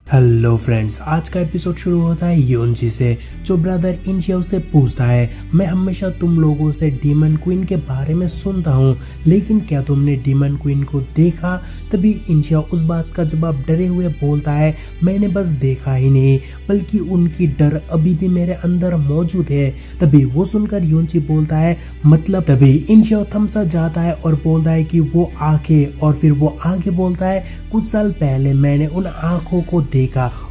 Hello friends, आज का episode शुरू होता है योनजी से, जो ब्रदर इंशिया से पूछता है, मैं हमेशा तुम लोगों से डीमन क्वीन के बारे में सुनता हूँ, लेकिन क्या तुमने डीमन क्वीन को देखा? तभी इंशिया उस बात का जवाब डरे हुए बोलता है, मैंने बस देखा ही नहीं, बल्कि उनकी डर अभी भी मेरे अंदर मौजूद है। तभी वो सुनकर योनजी बोलता है, मतलब? तभी इंशिया थमसा जाता है और बोलता है कि वो आंखें, और फिर वो आगे बोलता है, कुछ साल पहले मैंने उन आंखों को देखा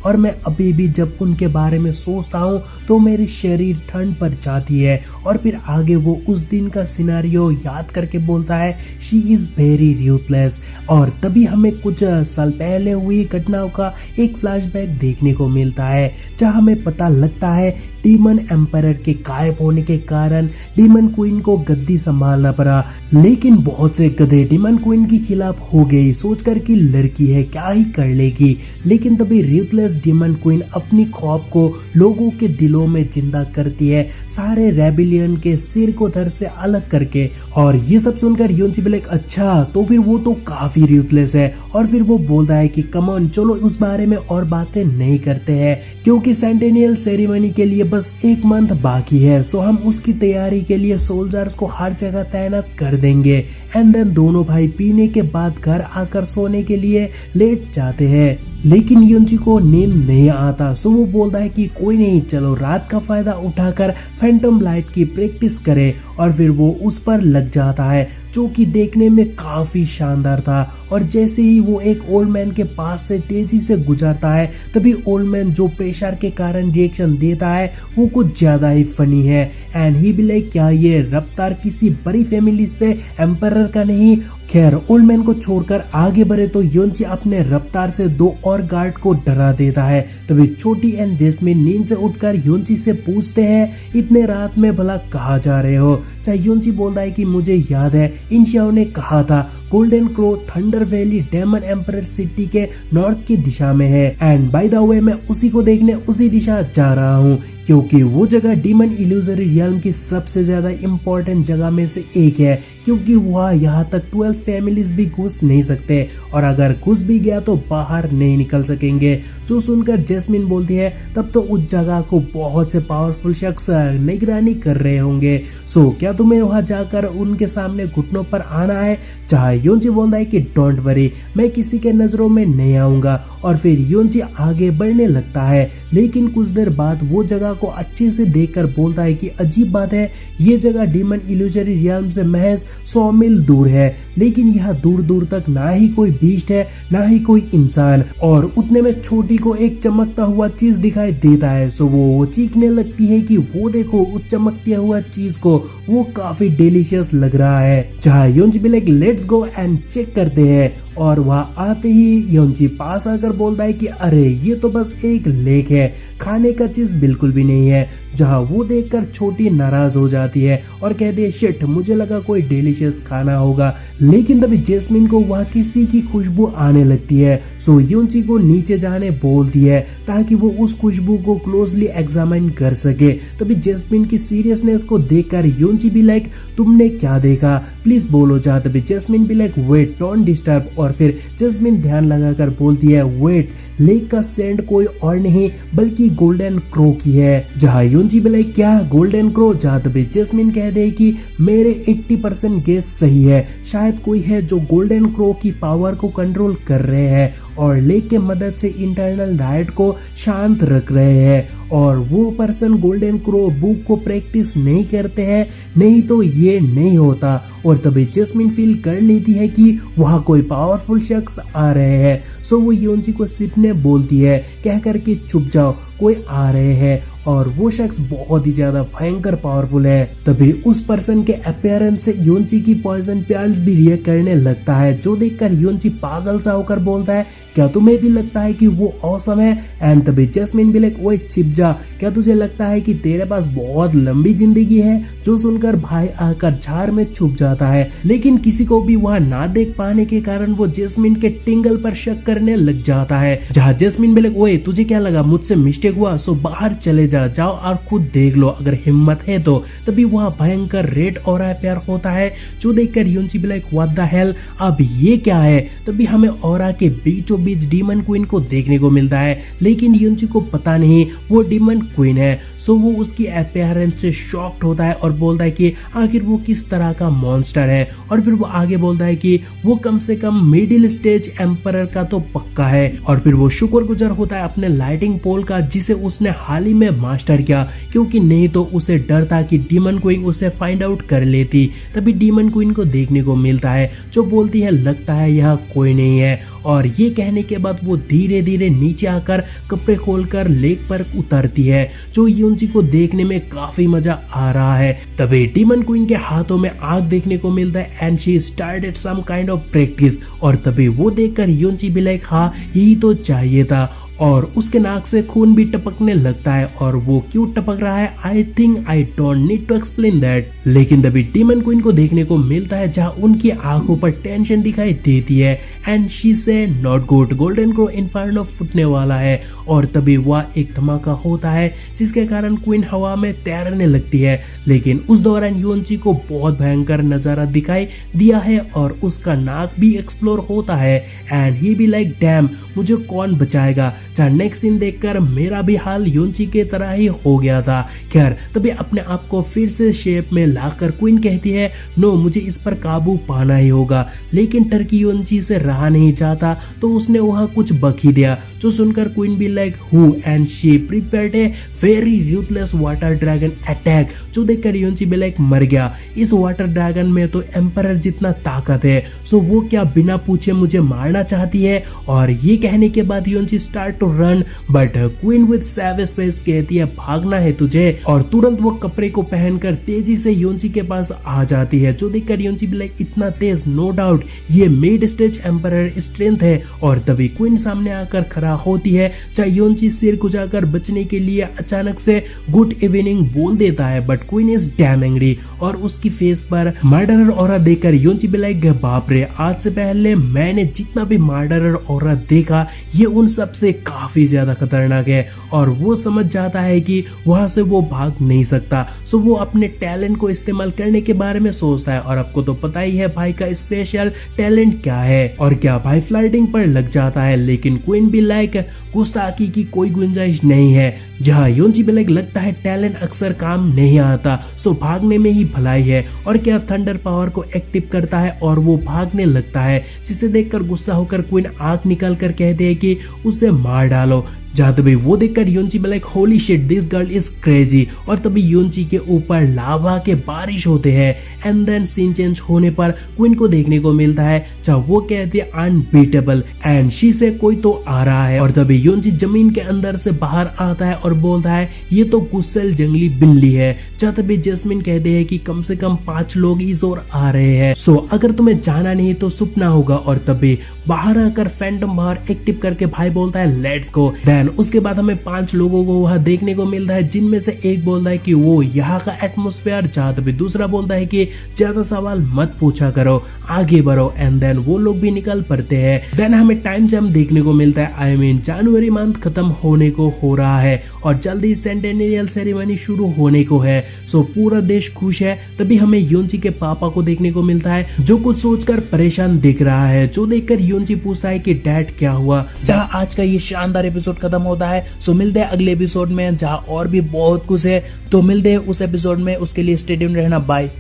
और मैं अभी भी जब उनके बारे में सोचता हूँ तो मेरी शरीर ठंड पर जाती है। और फिर आगे वो उस दिन का सिनारियो याद करके बोलता है, शी इज वेरी रूथलेस। और तभी हमें कुछ साल पहले हुई घटनाओं का एक फ्लैशबैक देखने को मिलता है, जहाँ हमें पता लगता है डीमन एम्पायर के गायब होने के कारण डीमन क्वीन को गद्दी संभालना पड़ा। लेकिन बहुत से गधे डीमन क्वीन के खिलाफ हो गई, सोचकर कि लड़की है क्या ही कर लेगी। लेकिन तभी रूथलेस डीमन क्वीन अपनी खौफ को लोगों के दिलों में जिंदा करती है, सारे रेबिलियन के सिर को धर से अलग करके। और ये सब सुनकर योनजी भी अच्छा, तो फिर वो तो काफी रूथलेस है। और फिर वो बोलता है कि कम ऑन, चलो उस बारे में और बातें नहीं करते हैं, क्योंकि सेंटेनियल सेरेमनी के लिए बस एक मंथ बाकी है। सो हम उसकी तैयारी के लिए सोल्जर्स को हर जगह तैनात कर देंगे। एंड देन दोनों भाई पीने के बाद घर आकर सोने के लिए लेट जाते हैं। लेकिन योनजी को नींद नहीं आता, सो वो बोलता है कि कोई नहीं, चलो रात का फायदा उठाकर फैंटम लाइट की प्रैक्टिस करे। और फिर वो उस पर लग जाता है, जो कि देखने में काफी शानदार था। और जैसे ही वो एक ओल्ड मैन के पास से तेजी से गुजरता है, तभी ओल्ड मैन जो प्रेशर के कारण रिएक्शन देता है वो कुछ ज्यादा ही फनी है। एंड ही भी लाइक, क्या ये रफ्तार किसी बड़ी फैमिली से एम्पायर का नहीं? खैर, ओल्ड मैन को छोड़कर आगे बढ़े तो योनजी अपने रफ्तार से दो और गार्ड को डरा देता है। तभी छोटी एंड जेस्मिन नींद से उठकर योनजी से पूछते हैं, इतने रात में भला कहाँ जा रहे हो? चाहे योनजी बोलता है कि मुझे याद है, इंशिया ने कहा था golden crow thunder valley demon empire city के नॉर्थ की दिशा में है। एंड बाय द वे मैं उसी को देखने उसी दिशा जा रहा हूँ, क्योंकि वो जगह डीमन इल्यूजरी रियल्म की सबसे ज्यादा इम्पोर्टेंट जगह में से एक है, क्योंकि वहाँ यहाँ तक 12 फैमिलीज भी घुस नहीं सकते, और अगर घुस भी गया तो बाहर नहीं निकल सकेंगे। जो सुनकर जेस्मिन बोलती है, तब तो उस जगह को बहुत से पावरफुल शख्स निगरानी कर रहे होंगे। सो क्या तुम्हें वहाँ जाकर उनके सामने घुटनों पर आना है? चाहे योनजी बोलता है कि डोंट वरी, मैं किसी के नजरों में नहीं आऊंगा। और फिर योनजी आगे बढ़ने लगता है, लेकिन कुछ देर बाद वो जगह को अच्छे से देखकर बोलता है कि अजीब बात है, ये जगह डीमन इल्यूजरी रियल्म से महज 100 मील दूर है, लेकिन यहाँ दूर दूर तक ना ही कोई बीस्ट है ना ही कोई इंसान। और उतने में छोटी को एक चमकता हुआ चीज दिखाई देता है। सो वो चीखने लगती है कि वो देखो उस चमकती हुआ चीज को, वो काफी डिलीशियस लग रहा है। जहाँ योनजी भी लेट्स गो एंड चेक करते हैं। और वहाँ आते ही योनजी पास आकर बोलता है कि अरे ये तो बस एक लेक है, खाने का चीज बिल्कुल भी नहीं है। जहाँ वो देखकर छोटी नाराज हो जाती है और कहती है, शिट, मुझे लगा कोई डिलीशियस खाना होगा। लेकिन तभी जेस्मिन को वहाँ किसी की खुशबू आने लगती है। सो योनजी को नीचे जाने बोलती है ताकि वो उस खुशबू को क्लोजली एग्जामिन कर सके। तभी जेस्मिन की सीरियसनेस को देखकर योनजी भी लाइक, तुमने क्या देखा, प्लीज बोलो जा। तभी जेस्मिन भी लाइक, वेट, डोंट डिस्टर्ब। और फिर जेस्मिन ध्यान लगाकर बोलती है, वेट, लेक का सेंड कोई और नहीं बल्कि गोल्डन क्रो की है। जहाँ योनजी भी लाइक, क्या गोल्डन क्रो? जहाँ तभी जेस्मिन कह दे कि मेरे 80% गेस सही है, शायद कोई है जो गोल्डन क्रो की पावर को कंट्रोल कर रहे हैं और लेक के मदद से इंटरनल राइट को शांत रख रहे हैं। और वो पर्सन गोल्डन क्रो बुक को प्रैक्टिस नहीं करते हैं, नहीं तो ये नहीं होता। और तभी जेस्मिन फील कर लेती है कि वहाँ कोई पावरफुल शख्स आ रहे हैं। सो वो योनजी को सिपने बोलती है, कह करके छुप जाओ, कोई आ रहे हैं। और वो शख्स बहुत ही ज्यादा भयंकर पावरफुल है। तभी उस पर्सन के अपीयरेंस से योनजी की पॉइजन प्लांट्स भी रिएक्ट करने लगता है, जो देखकर योनजी पागल सा होकर बोलता है, क्या तुम्हें भी लगता है कि वो ऑसम है? एंड तभी जेस्मिन भी लाइक, ओए छिप जा, क्या तुझे लगता है कि तेरे पास बहुत लंबी जिंदगी है? जो सुनकर भाई आकर झाड़ में छुप जाता है, लेकिन किसी को भी वहाँ ना देख पाने के कारण वो जेस्मिन के टिंगल पर शक करने लग जाता है। जहाँ जेस्मिन भी लाइक, ओए तुझे क्या लगा, मुझसे मिस्टेक हुआ, सो बाहर चले जा। जाओ और खुद देख लो अगर हिम्मत है तो। तभी वह भयंकर रेड ऑरा अपेयर होता है जो देखकर यूनची भी लाइक व्हाट द हेल, अब ये क्या है। तभी हमें ऑरा के बीचों बीच डीमन क्वीन को देखने को मिलता है, लेकिन यूनची को पता नहीं वो डीमन क्वीन है। सो वो उसकी अपीयरेंस से शॉक्ड होता है और बोलता है कि आखिर वो किस तरह का मॉन्स्टर है। और फिर वो आगे बोलता है कि वो कम से कम मिडिल स्टेज एम्परर का तो पक्का है। और फिर वो शुक्रगुजार होता है अपने लाइटिंग पोल का जिसे उसने हाल ही में मास्टर किया, क्योंकि नहीं तो उसे डर था कि डीमन क्वीन उसे फाइंड आउट कर लेती। तभी डीमन क्वीन को देखने को मिलता है जो बोलती है लगता है यह कोई नहीं है। और ये कहने के बाद वो धीरे धीरे नीचे आकर कपड़े खोलकर लेक पर उतरती है, जो यूनची को देखने में काफी मजा आ रहा है। तभी डीमन क्वीन के हाथों में आग देखने को मिलता है and she started some kind of practice. और तभी वो देखकर यूनची भी लाइक हाँ यही तो चाहिए था। और उसके नाक से खून भी टपकने लगता है। और वो क्यों टपक रहा है I think I don't need to explain that. लेकिन तभी डीमन क्वीन को देखने को मिलता है जहाँ उनकी आंखों पर टेंशन दिखाई देती है and she say not good, golden crow inferno फुटने वाला है। और तभी वह एक धमाका होता है जिसके कारण क्वीन हवा में तैरने लगती है। लेकिन उस दौरान यूनची को बहुत भयंकर नजारा दिखाई दिया है और उसका नाक भी एक्सप्लोर होता है एंड ही भी लाइक डैम मुझे कौन बचाएगा। जहाँ नेक्स्ट सीन देखकर मेरा भी हाल यूनची के तरह ही हो गया था। खैर तभी अपने आप को फिर से शेप में लाकर क्वीन कहती है नो मुझे इस पर काबू पाना ही होगा। लेकिन टर्की यूनची से रहा नहीं जाता तो उसने वहां कुछ बक ही दिया, जो सुनकर क्वीन भी like who and she prepared a very ruthless water dragon attack, जो देखकर यूनची भी लाइक मर गया। इस वाटर ड्रैगन में तो एम्परर जितना ताकत है, सो वो क्या बिना पूछे मुझे मारना चाहती है। और ये कहने के बाद Yunchi start to run but queen with savage face कहती है भागना है तुझे। और तुरंत वो कपड़े को पहनकर तेजी से यूनची के पास आ जाती है, जो देखकर यूनची भी लाइक इतना तेज नो डाउट ये मिड स्टेज एम्परर स्ट्रेंथ है। और तभी क्वीन सामने आकर खड़ा होती है, चाहे यूनची सिर खुजाकर बचने के लिए अचानक से गुड इवनिंग बोल देता है but queen is damn angry. और उसकी फेस पर मर्डरर ऑरा देखकर यूनची भी लाइक बाप रे आज से पहले मैंने जितना भी मर्डरर ऑरा देखा ये उन सब से काफी ज्यादा खतरनाक है। और वो समझ जाता है कि वहां से वो भाग नहीं सकता, सो वो अपने टैलेंट को इस्तेमाल करने के बारे में सोचता है। और आपको तो पता ही है भाई का स्पेशल टैलेंट क्या है। और क्या भाई फ्लर्टिंग पर लग जाता है। लेकिन क्वीन भी लाइक गुस्ताखी की कोई गुंजाइश नहीं है। जहाँ यूनची भी लाइक लगता है टैलेंट अक्सर काम नहीं आता, सो भागने में ही भलाई है। और क्या थंडर पावर को एक्टिव करता है और वो भागने लगता है, जिसे देखकर गुस्सा होकर क्वीन आंख निकाल कर कहते हैं कि उसे मार डालो। जहाँ तभी वो देखकर Yunchi like holy shit this girl is crazy. और तभी यूनची के ऊपर लावा के बारिश होते हैं एंड देन सीन चेंज होने पर क्वीन को देखने को मिलता है जहाँ वो कहती है अनबीटेबल एंड शी से कोई तो आ रहा है। और तभी यूनची जमीन के अंदर से बाहर आता है और बोलता है ये तो गुस्सेल जंगली बिल्ली है। जहाँ तभी जैस्मिन कहते हैं कि कम से कम 5 लोग इस ओर आ रहे हैं, सो अगर तुम्हें जाना नहीं तो सुपना होगा। और तभी बाहर आकर फैंटम बाहर एक्टिव करके भाई बोलता है लेट्स गो। उसके बाद हमें 5 लोगों को वहां देखने को मिलता है, जिनमें से एक बोलता है कि वो यहाँ का एटमॉस्फेयर चाहता है, दूसरा बोलता है कि ज्यादा सवाल मत पूछा करो आगे बढ़ो। एंड देन वो लोग भी निकल पड़ते हैं। देन हमें टाइम जंप देखने को मिलता है। आई मीन जनवरी मंथ खत्म होने को हो रहा है और जल्दी सेंटेनियल सेरेमनी शुरू होने को है, सो पूरा देश खुश है। तभी हमें यूनची के पापा को देखने को मिलता है जो कुछ सोचकर परेशान दिख रहा है, जो देखकर यूनची पूछता है कि डैड क्या हुआ। जहाँ आज का ये शानदार एपिसोड खत्म होता है, सो मिलते हैं अगले एपिसोड में जहां और भी बहुत कुछ है। तो मिलते हैं उस एपिसोड में, उसके लिए स्टे ट्यून्ड रहना, बाय।